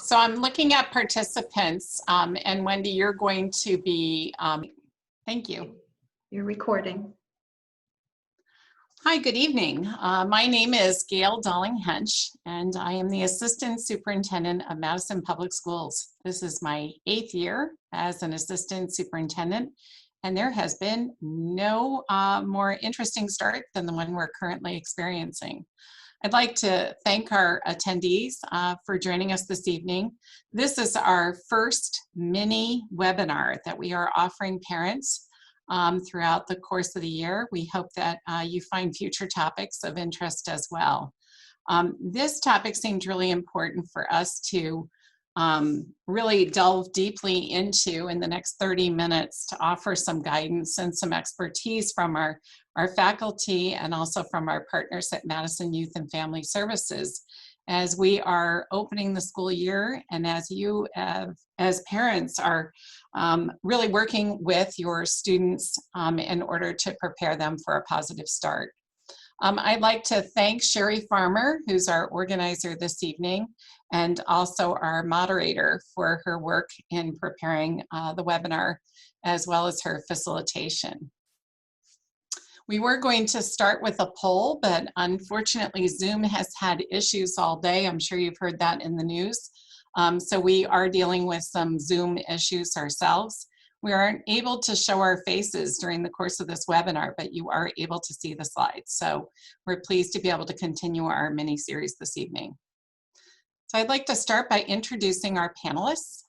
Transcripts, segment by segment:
So I'm looking at participants, and Wendy, you're going to be, thank you. You're recording. Hi, good evening. My name is Gail Dolling-Hench, and I am the Assistant Superintendent of Madison Public Schools. This is my 8th year as an Assistant Superintendent, and there has been no more interesting start than the one we're currently experiencing. I'd like to thank our attendees for joining us this evening. This is our first mini webinar that we are offering parents throughout the course of the year. We hope that you find future topics of interest as well. This topic seemed really important for us to really delve deeply into in the next 30 minutes to offer some guidance and some expertise from our faculty and also from our partners at Madison Youth and Family Services as we are opening the school year and as you as parents are really working with your students in order to prepare them for a positive start. I'd like to thank Sherry Farmer, who's our organizer this evening, and also our moderator for her work in preparing the webinar, as well as her facilitation. We were going to start with a poll, but unfortunately Zoom has had issues all day. I'm sure you've heard that in the news. So we are dealing with some Zoom issues ourselves. We aren't able to show our faces during the course of this webinar, but you are able to see the slides. So we're pleased to be able to continue our mini series this evening. So I'd like to start by introducing our panelists.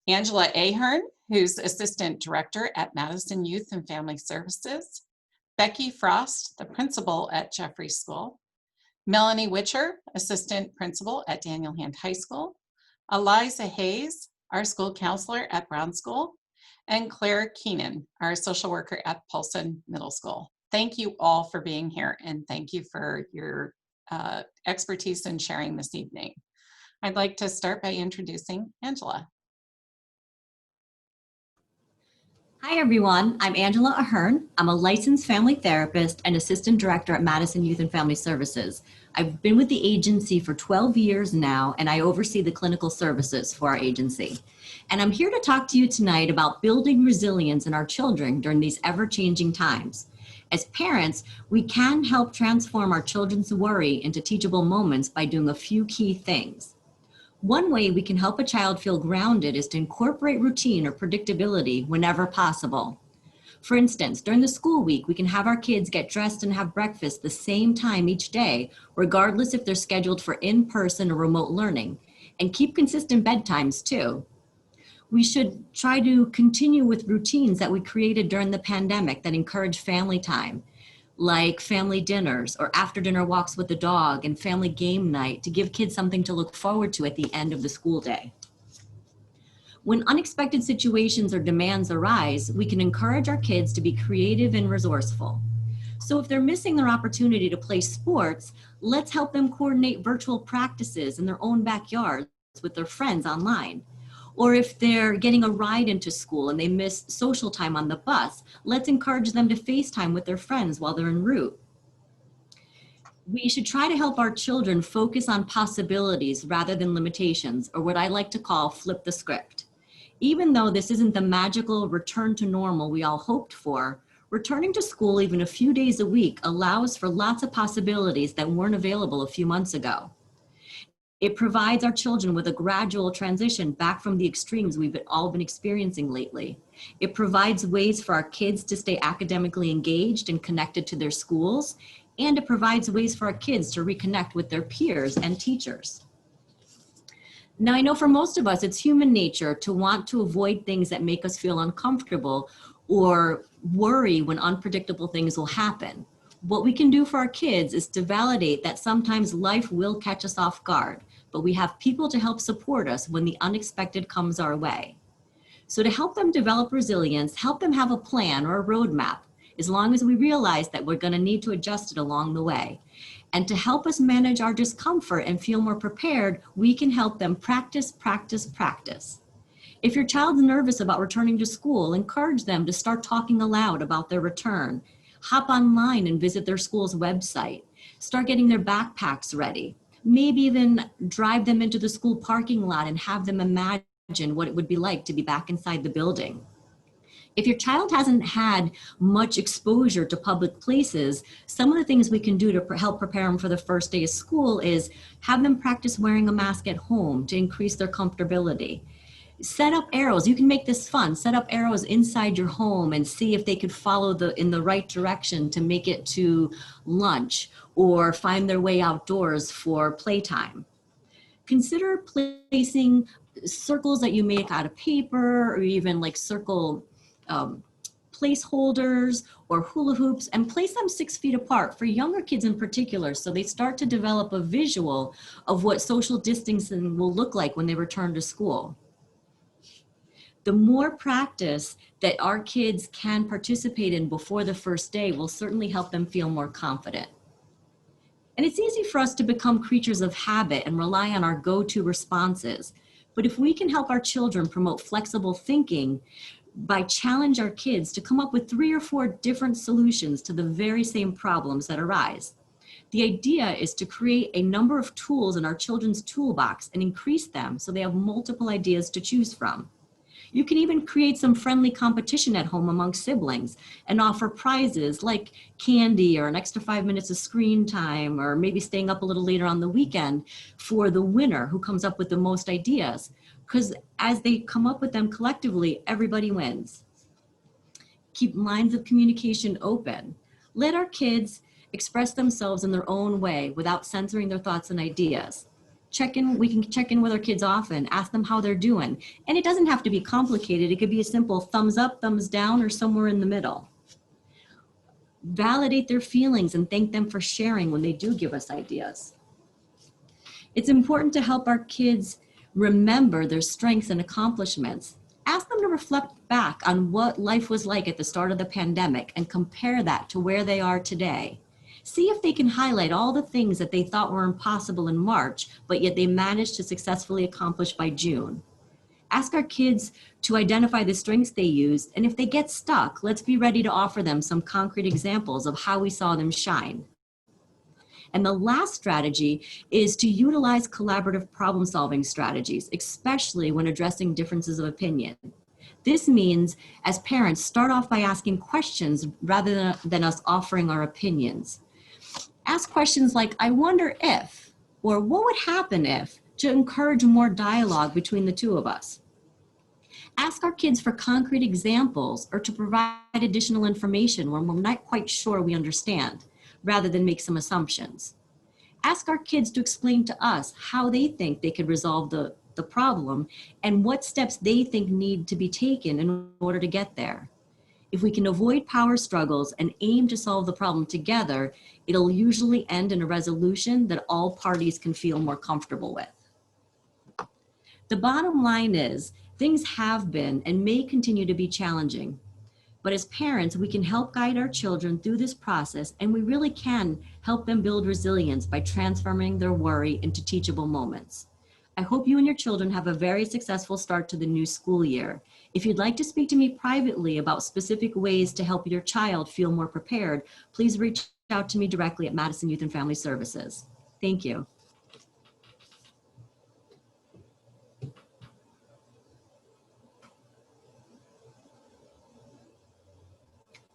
Angela Ahern, who's Assistant Director at Madison Youth and Family Services. Becky Frost, the Principal at Jeffrey School. Melanie Witcher, Assistant Principal at Daniel Hand High School. Eliza Hayes, our school counselor at Brown School, and Claire Keenan, our social worker at Polson Middle School. Thank you all for being here, and thank you for your expertise in sharing this evening. I'd like to start by introducing Angela. Hi everyone, I'm Angela Ahern. I'm a licensed family therapist and assistant director at Madison Youth and Family Services. I've been with the agency for 12 years now, and I oversee the clinical services for our agency. And I'm here to talk to you tonight about building resilience in our children during these ever-changing times. As parents, we can help transform our children's worry into teachable moments by doing a few key things. One way we can help a child feel grounded is to incorporate routine or predictability whenever possible. For instance, during the school week, we can have our kids get dressed and have breakfast the same time each day, regardless if they're scheduled for in-person or remote learning, and keep consistent bedtimes too. We should try to continue with routines that we created during the pandemic that encourage family time, like family dinners or after dinner walks with the dog and family game night to give kids something to look forward to at the end of the school day. When unexpected situations or demands arise, we can encourage our kids to be creative and resourceful. So if they're missing their opportunity to play sports, let's help them coordinate virtual practices in their own backyards with their friends online. Or if they're getting a ride into school and they miss social time on the bus, let's encourage them to FaceTime with their friends while they're en route. We should try to help our children focus on possibilities rather than limitations, or what I like to call flip the script. Even though this isn't the magical return to normal we all hoped for, returning to school even a few days a week allows for lots of possibilities that weren't available a few months ago. It provides our children with a gradual transition back from the extremes we've all been experiencing lately. It provides ways for our kids to stay academically engaged and connected to their schools, and it provides ways for our kids to reconnect with their peers and teachers. Now, I know for most of us, it's human nature to want to avoid things that make us feel uncomfortable or worry when unpredictable things will happen. What we can do for our kids is to validate that sometimes life will catch us off guard, but we have people to help support us when the unexpected comes our way. So to help them develop resilience, help them have a plan or a roadmap, as long as we realize that we're going to need to adjust it along the way. And to help us manage our discomfort and feel more prepared, we can help them practice, practice, practice. If your child's nervous about returning to school, encourage them to start talking aloud about their return. Hop online and visit their school's website. Start getting their backpacks ready. Maybe even drive them into the school parking lot and have them imagine what it would be like to be back inside the building. If your child hasn't had much exposure to public places, some of the things we can do to help prepare them for the first day of school is have them practice wearing a mask at home to increase their comfortability. Set up arrows. You can make this fun. Set up arrows inside your home and see if they could follow in the right direction to make it to lunch or find their way outdoors for playtime. Consider placing circles that you make out of paper or even like circle placeholders or hula hoops and place them 6 feet apart for younger kids in particular, so they start to develop a visual of what social distancing will look like when they return to school. The more practice that our kids can participate in before the first day will certainly help them feel more confident. And it's easy for us to become creatures of habit and rely on our go-to responses. But if we can help our children promote flexible thinking by challenge our kids to come up with 3 or 4 different solutions to the very same problems that arise. The idea is to create a number of tools in our children's toolbox and increase them so they have multiple ideas to choose from. You can even create some friendly competition at home among siblings and offer prizes like candy or an extra 5 minutes of screen time, or maybe staying up a little later on the weekend for the winner who comes up with the most ideas. Because as they come up with them collectively, everybody wins. Keep lines of communication open. Let our kids express themselves in their own way without censoring their thoughts and ideas. We can check in with our kids often, ask them how they're doing. And it doesn't have to be complicated. It could be a simple thumbs up, thumbs down, or somewhere in the middle. Validate their feelings and thank them for sharing when they do give us ideas. It's important to help our kids remember their strengths and accomplishments. Ask them to reflect back on what life was like at the start of the pandemic and compare that to where they are today. See if they can highlight all the things that they thought were impossible in March, but yet they managed to successfully accomplish by June. Ask our kids to identify the strengths they used, and if they get stuck, let's be ready to offer them some concrete examples of how we saw them shine. And the last strategy is to utilize collaborative problem-solving strategies, especially when addressing differences of opinion. This means, as parents, start off by asking questions rather than us offering our opinions. Ask questions like, I wonder if, or what would happen if, to encourage more dialogue between the two of us. Ask our kids for concrete examples or to provide additional information when we're not quite sure we understand, rather than make some assumptions. Ask our kids to explain to us how they think they could resolve the problem and what steps they think need to be taken in order to get there. If we can avoid power struggles and aim to solve the problem together, it'll usually end in a resolution that all parties can feel more comfortable with. The bottom line is, things have been and may continue to be challenging. But as parents, we can help guide our children through this process, and we really can help them build resilience by transforming their worry into teachable moments. I hope you and your children have a very successful start to the new school year. If you'd like to speak to me privately about specific ways to help your child feel more prepared, please reach out to me directly at Madison Youth and Family Services. Thank you.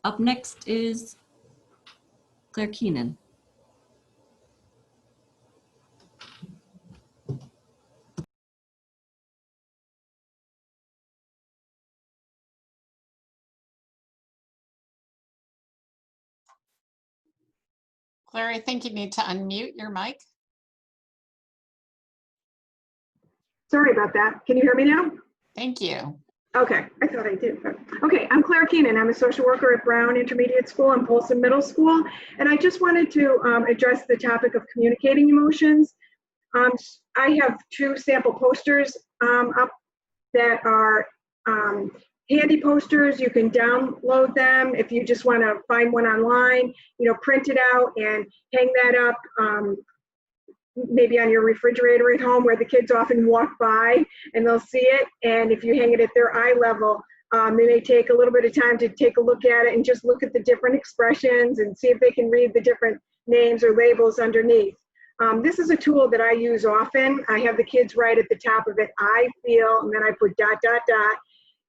Up next is Claire Keenan. Claire, I think you need to unmute your mic. Sorry about that. Can you hear me now? Thank you. Okay, I thought I did. But okay, I'm Claire Keenan. I'm a social worker at Brown Intermediate School and Polson Middle School. And I just wanted to address the topic of communicating emotions. I have 2 sample posters up that are handy posters. You can download them if you just want to find one online, print it out and hang that up maybe on your refrigerator at home, where the kids often walk by and they'll see it. And if you hang it at their eye level, they may take a little bit of time to take a look at it and just look at the different expressions and see if they can read the different names or labels underneath. This is a tool that I use often. I have the kids write at the top of it, I feel, and then I put ...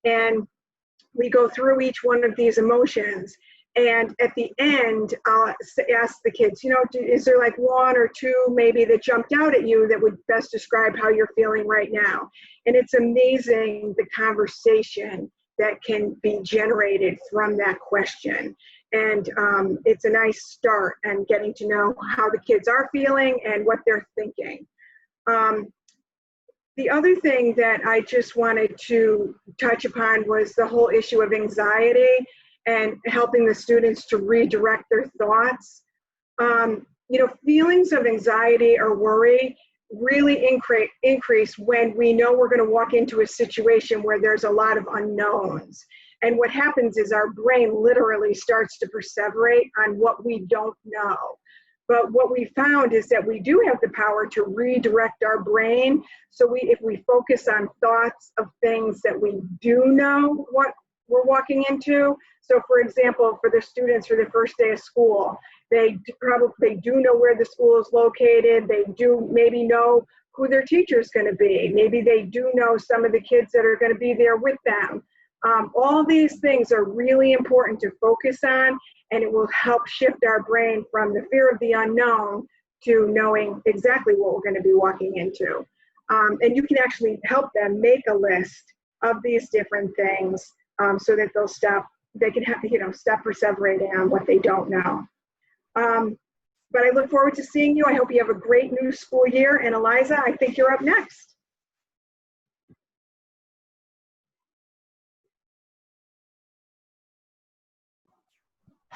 And we go through each one of these emotions. And at the end, I'll ask the kids, is there like one or two maybe that jumped out at you that would best describe how you're feeling right now? And it's amazing the conversation that can be generated from that question. And it's a nice start and getting to know how the kids are feeling and what they're thinking. The other thing that I just wanted to touch upon was the whole issue of anxiety and helping the students to redirect their thoughts. Feelings of anxiety or worry really increase when we know we're going to walk into a situation where there's a lot of unknowns. And what happens is our brain literally starts to perseverate on what we don't know. But what we found is that we do have the power to redirect our brain. So if we focus on thoughts of things that we do know what we're walking into. So for example, for the students for the first day of school, they do know where the school is located. They do maybe know who their teacher is going to be. Maybe they do know some of the kids that are going to be there with them. All these things are really important to focus on, and it will help shift our brain from the fear of the unknown to knowing exactly what we're going to be walking into. And you can actually help them make a list of these different things so that they can stop perseverating on what they don't know. But I look forward to seeing you. I hope you have a great new school year. And Eliza, I think you're up next.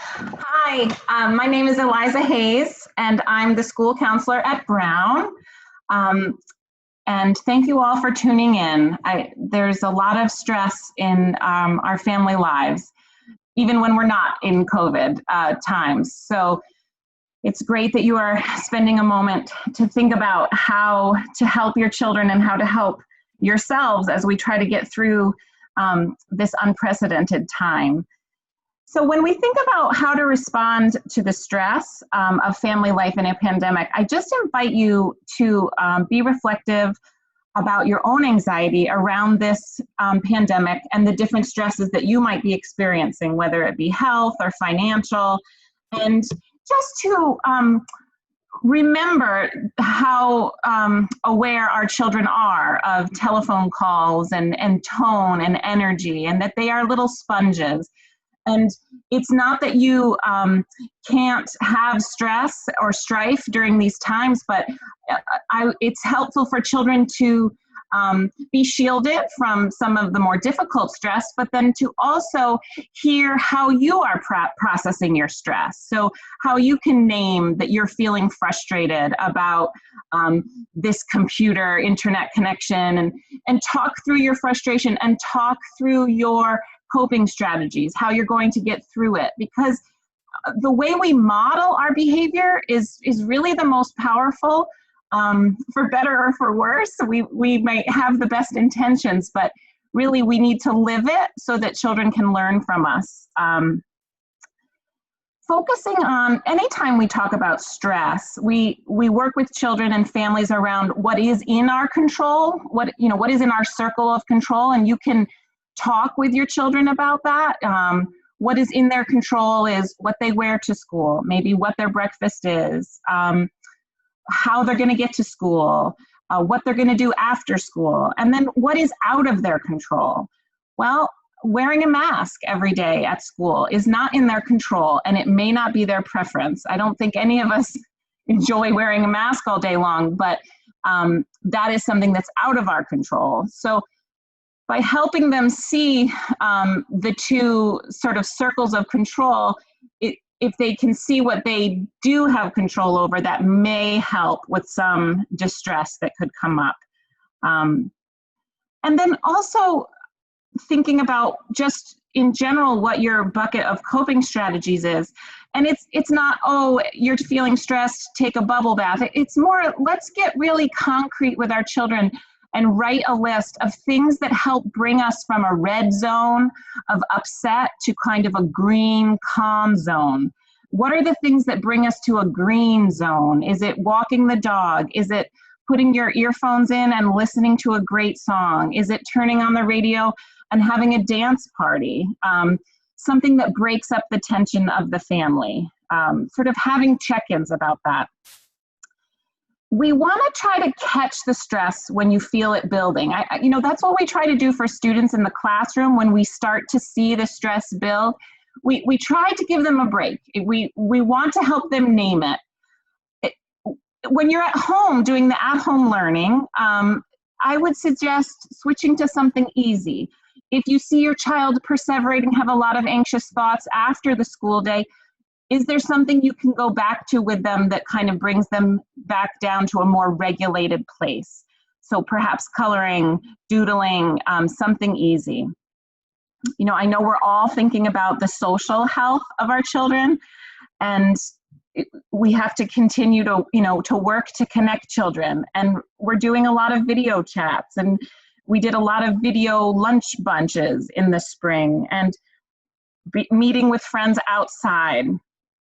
Hi, my name is Eliza Hayes, and I'm the school counselor at Brown. And thank you all for tuning in. There's a lot of stress in our family lives, even when we're not in COVID times. So it's great that you are spending a moment to think about how to help your children and how to help yourselves as we try to get through this unprecedented time. So when we think about how to respond to the stress of family life in a pandemic, I just invite you to be reflective about your own anxiety around this pandemic and the different stresses that you might be experiencing, whether it be health or financial, and just to remember how aware our children are of telephone calls and tone and energy, and that they are little sponges. And it's not that you can't have stress or strife during these times, but it's helpful for children to be shielded from some of the more difficult stress, but then to also hear how you are processing your stress. So how you can name that you're feeling frustrated about this computer internet connection, and talk through your frustration and talk through your coping strategies, how you're going to get through it, because the way we model our behavior is really the most powerful. For better or for worse, we might have the best intentions, but really we need to live it so that children can learn from us. Focusing on, anytime we talk about stress, we work with children and families around what is in our control, what is in our circle of control, and you can talk with your children about that. What is in their control is what they wear to school, maybe what their breakfast is, how they're going to get to school, what they're going to do after school, and then what is out of their control. Well, wearing a mask every day at school is not in their control, and it may not be their preference. I don't think any of us enjoy wearing a mask all day long, but that is something that's out of our control. So by helping them see the two sort of circles of control, if they can see what they do have control over, that may help with some distress that could come up. And then also thinking about just in general what your bucket of coping strategies is. And it's not, oh, you're feeling stressed, take a bubble bath. It's more, let's get really concrete with our children and write a list of things that help bring us from a red zone of upset to kind of a green, calm zone. What are the things that bring us to a green zone? Is it walking the dog? Is it putting your earphones in and listening to a great song? Is it turning on the radio and having a dance party? Something that breaks up the tension of the family. Sort of having check-ins about that. We want to try to catch the stress when you feel it building. That's what we try to do for students in the classroom when we start to see the stress build. We try to give them a break. We want to help them name it. When you're at home doing the at-home learning, I would suggest switching to something easy. If you see your child perseverating, have a lot of anxious thoughts after the school day, is there something you can go back to with them that kind of brings them back down to a more regulated place? So perhaps coloring, doodling, something easy. I know we're all thinking about the social health of our children, and we have to continue to, to work to connect children. And we're doing a lot of video chats, and we did a lot of video lunch bunches in the spring, and meeting with friends outside.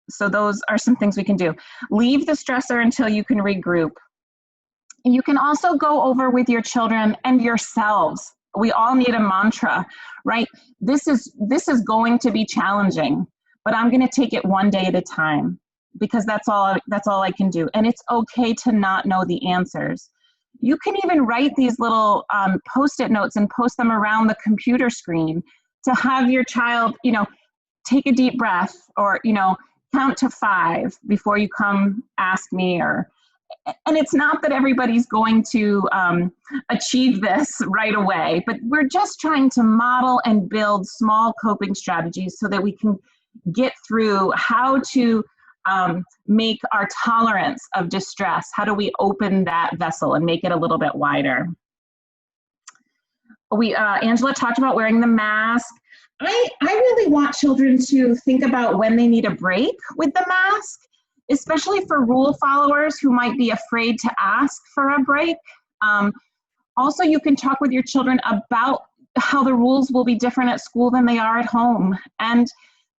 So those are some things we can do. Leave the stressor until you can regroup. You can also go over with your children and yourselves. We all need a mantra, right? This is going to be challenging, but I'm going to take it one day at a time, because that's all I can do. And it's okay to not know the answers. You can even write these little Post-it notes and post them around the computer screen to have your child, take a deep breath, or, count to 5 before you come ask me. And it's not that everybody's going to achieve this right away, but we're just trying to model and build small coping strategies so that we can get through how to make our tolerance of distress. How do we open that vessel and make it a little bit wider? Angela talked about wearing the mask. I really want children to think about when they need a break with the mask, especially for rule followers who might be afraid to ask for a break. Also, you can talk with your children about how the rules will be different at school than they are at home, and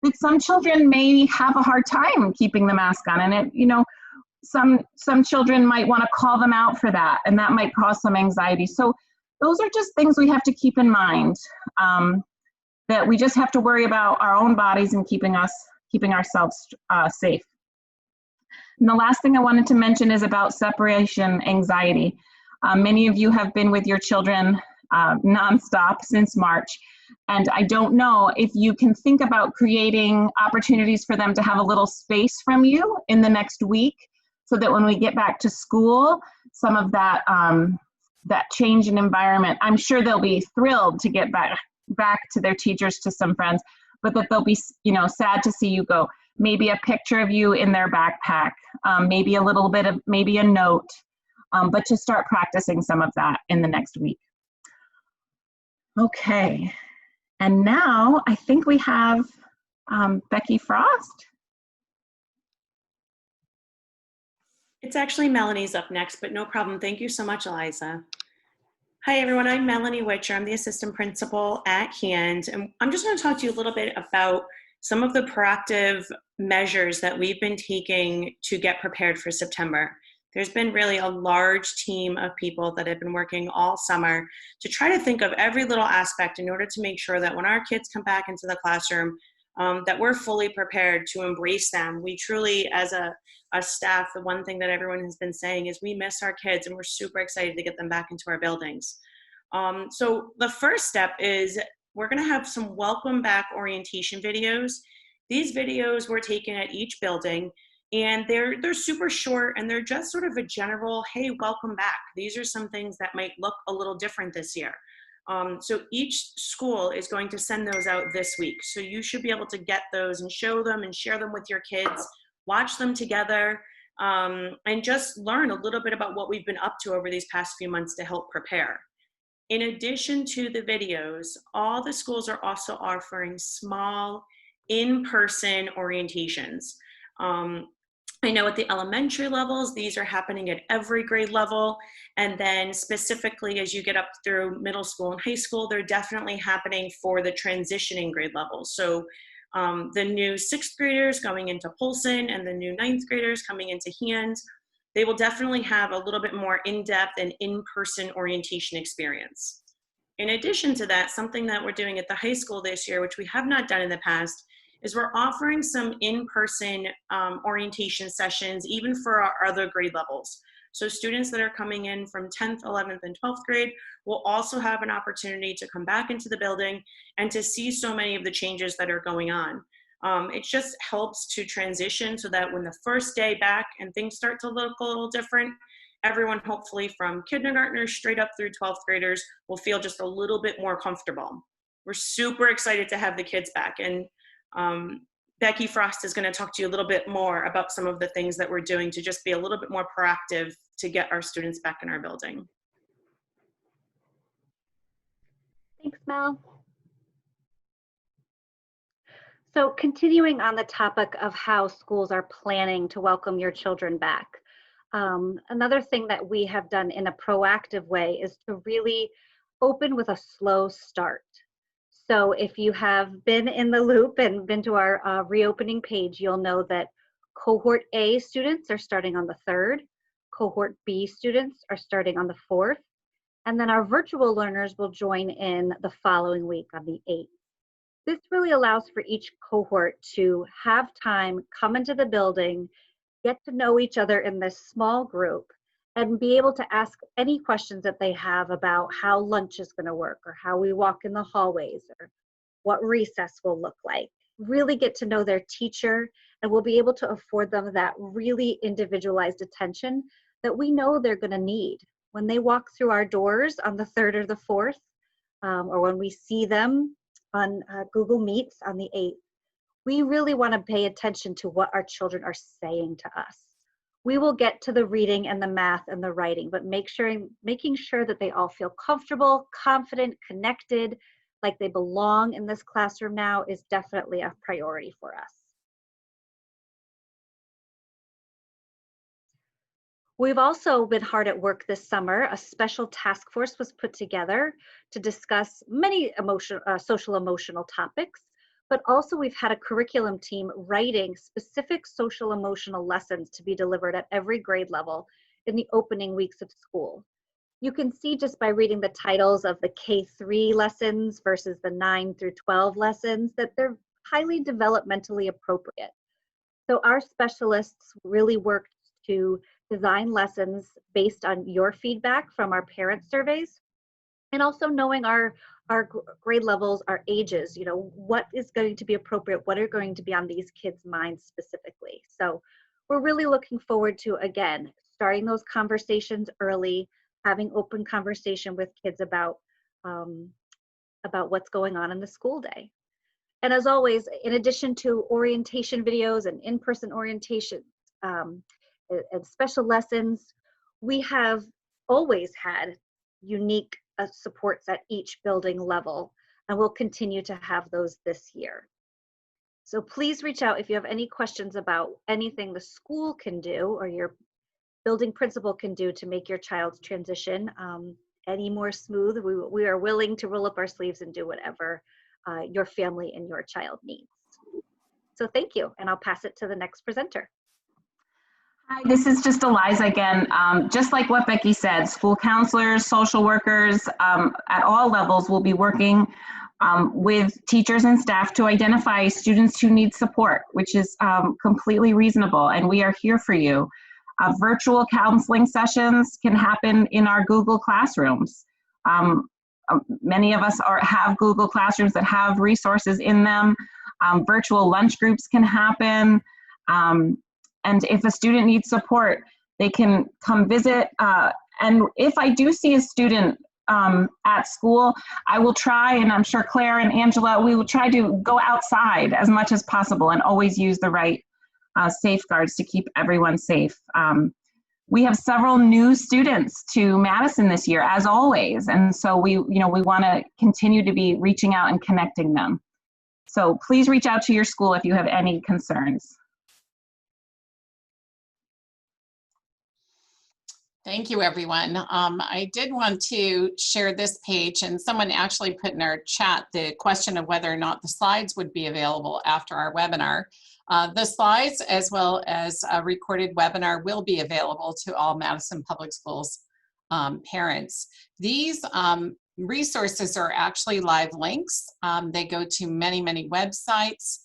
that some children may have a hard time keeping the mask on, and some children might want to call them out for that, and that might cause some anxiety. So those are just things we have to keep in mind. That we just have to worry about our own bodies and keeping ourselves safe. And the last thing I wanted to mention is about separation anxiety. Many of you have been with your children nonstop since March, and I don't know if you can think about creating opportunities for them to have a little space from you in the next week, so that when we get back to school, some of that change in environment, I'm sure they'll be thrilled to get back to their teachers, to some friends, but that they'll be, sad to see you go. Maybe a picture of you in their backpack, maybe a little bit of, maybe a note, but to start practicing some of that in the next week. Okay, and now I think we have Becky Frost. It's actually Melanie's up next, but no problem. Thank you so much, Eliza. Hi, everyone. I'm Melanie Witcher. I'm the assistant principal at HAND, and I'm just going to talk to you a little bit about some of the proactive measures that we've been taking to get prepared for September. There's been really a large team of people that have been working all summer to try to think of every little aspect in order to make sure that when our kids come back into the classroom, that we're fully prepared to embrace them. We truly, as a staff, the one thing that everyone has been saying is we miss our kids, and we're super excited to get them back into our buildings. So the first step is we're going to have some welcome back orientation videos. These videos were taken at each building, and they're super short, and they're just sort of a general, hey, welcome back. These are some things that might look a little different this year. So each school is going to send those out this week. So you should be able to get those and show them and share them with your kids, watch them together, and just learn a little bit about what we've been up to over these past few months to help prepare. In addition to the videos, all the schools are also offering small in-person orientations. I know at the elementary levels, these are happening at every grade level. And then specifically as you get up through middle school and high school, they're definitely happening for the transitioning grade levels. So the new 6th graders going into Polson and the new 9th graders coming into Hand, they will definitely have a little bit more in-depth and in-person orientation experience. In addition to that, something that we're doing at the high school this year, which we have not done in the past, is we're offering some in-person orientation sessions, even for our other grade levels. So students that are coming in from 10th, 11th, and 12th grade will also have an opportunity to come back into the building and to see so many of the changes that are going on. It just helps to transition so that when the first day back and things start to look a little different, everyone hopefully from kindergartners straight up through 12th graders will feel just a little bit more comfortable. We're super excited to have the kids back, and Becky Frost is going to talk to you a little bit more about some of the things that we're doing to just be a little bit more proactive to get our students back in our building. Thanks, Mel. So continuing on the topic of how schools are planning to welcome your children back, another thing that we have done in a proactive way is to really open with a slow start. So if you have been in the loop and been to our reopening page, you'll know that cohort A students are starting on the 3rd, cohort B students are starting on the 4th, and then our virtual learners will join in the following week on the 8th. This really allows for each cohort to have time, come into the building, get to know each other in this small group, and be able to ask any questions that they have about how lunch is going to work, or how we walk in the hallways, or what recess will look like. Really get to know their teacher, and we'll be able to afford them that really individualized attention that we know they're going to need. When they walk through our doors on the 3rd or the 4th, or when we see them on Google Meets on the 8th, we really want to pay attention to what our children are saying to us. We will get to the reading and the math and the writing, but making sure that they all feel comfortable, confident, connected, like they belong in this classroom now is definitely a priority for us. We've also been hard at work this summer. A special task force was put together to discuss many social emotional topics, but also we've had a curriculum team writing specific social emotional lessons to be delivered at every grade level in the opening weeks of school. You can see just by reading the titles of the K-3 lessons versus the 9 through 12 lessons that they're highly developmentally appropriate. So our specialists really worked to design lessons based on your feedback from our parent surveys, and also knowing our grade levels, our ages, you know, what is going to be appropriate, what are going to be on these kids' minds specifically. So we're really looking forward to, again, starting those conversations early, having open conversation with kids about what's going on in the school day. And as always, in addition to orientation videos and in-person orientations and special lessons, we have always had unique supports at each building level, and we'll continue to have those this year. So please reach out if you have any questions about anything the school can do or your building principal can do to make your child's transition any more smooth. We are willing to roll up our sleeves and do whatever your family and your child needs. So thank you, and I'll pass it to the next presenter. Hi, this is just Eliza again. Just like what Becky said, school counselors, social workers at all levels will be working with teachers and staff to identify students who need support, which is completely reasonable, and we are here for you. Virtual counseling sessions can happen in our Google Classrooms. Many of us have Google Classrooms that have resources in them. Virtual lunch groups can happen. And if a student needs support, they can come visit. And if I do see a student at school, I will try, and I'm sure Claire and Angela, we will try to go outside as much as possible and always use the right safeguards to keep everyone safe. We have several new students to Madison this year, as always, and so we want to continue to be reaching out and connecting them. So please reach out to your school if you have any concerns. Thank you, everyone. I did want to share this page, and someone actually put in our chat the question of whether or not the slides would be available after our webinar. The slides, as well as a recorded webinar, will be available to all Madison Public Schools parents. These resources are actually live links. They go to many, many websites,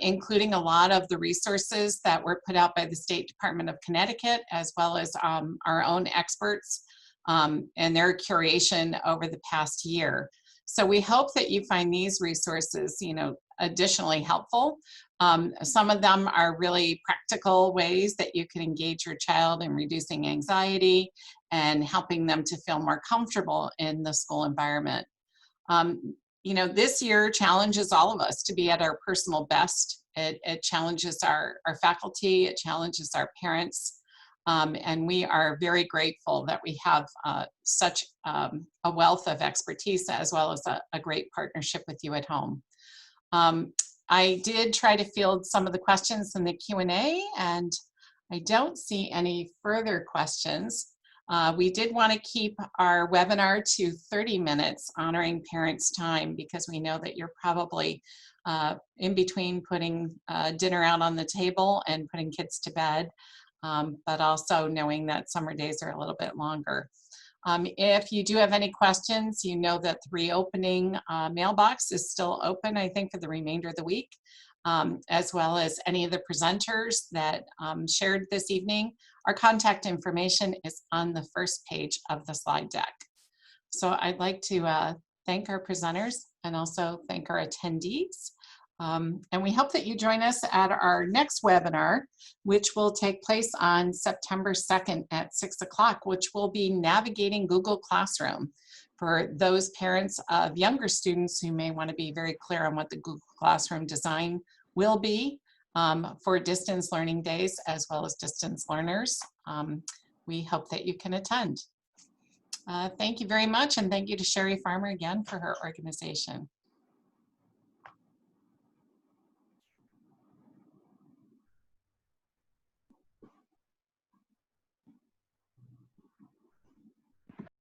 including a lot of the resources that were put out by the State Department of Connecticut, as well as our own experts and their curation over the past year. So we hope that you find these resources, additionally helpful. Some of them are really practical ways that you can engage your child in reducing anxiety and helping them to feel more comfortable in the school environment. This year challenges all of us to be at our personal best. It challenges our faculty, it challenges our parents, and we are very grateful that we have such a wealth of expertise, as well as a great partnership with you at home. I did try to field some of the questions in the Q&A, and I don't see any further questions. We did want to keep our webinar to 30 minutes, honoring parents' time, because we know that you're probably in between putting dinner out on the table and putting kids to bed, but also knowing that summer days are a little bit longer. If you do have any questions, you know that the reopening mailbox is still open, I think, for the remainder of the week, as well as any of the presenters that shared this evening. Our contact information is on the first page of the slide deck. So I'd like to thank our presenters and also thank our attendees. And we hope that you join us at our next webinar, which will take place on September 2nd at 6 o'clock, which will be navigating Google Classroom for those parents of younger students who may want to be very clear on what the Google Classroom design will be for distance learning days, as well as distance learners. We hope that you can attend. Thank you very much, and thank you to Sherry Farmer again for her organization.